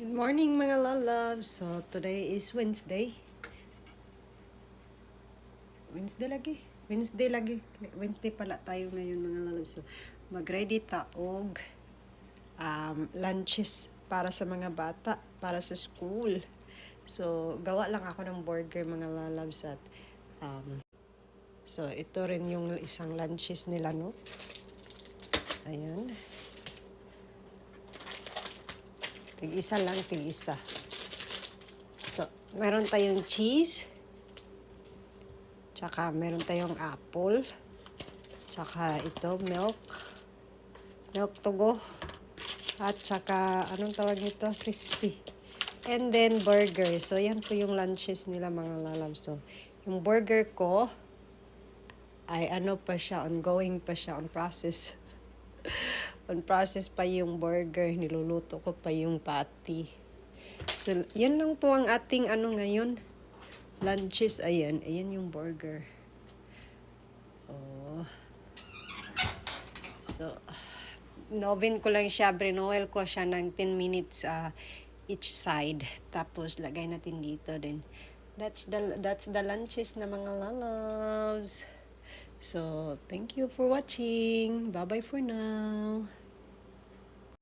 Good morning mga lalabs. So today is Wednesday. Wednesday lagi. Wednesday pala tayo ngayon mga lalabs. So mag-ready ta og lunches para sa mga bata, para sa school. So gawa lang ako ng burger mga lalabs at so ito rin yung isang lunches nila, no? Ayan. Tig-isa lang, tig-isa. So, meron tayong cheese. Tsaka meron tayong apple. Tsaka ito, milk. Milk to go. At tsaka, anong tawag nito? Crispy. And then, burger. So, yan po yung lunches nila mga lalab. So, yung burger ko, ay ano pa siya, ongoing pa siya, on process. On process pa yung burger. Niluluto ko pa yung patty. So, yan lang po ang ating ano ngayon. Lunches, ayan. Ayan yung burger. Oh. So, oven ko lang siya. Brinoel ko siya ng 10 minutes each side. Tapos, lagay natin dito din. That's the lunches na mga lalabs. So, thank you for watching. Bye-bye for now.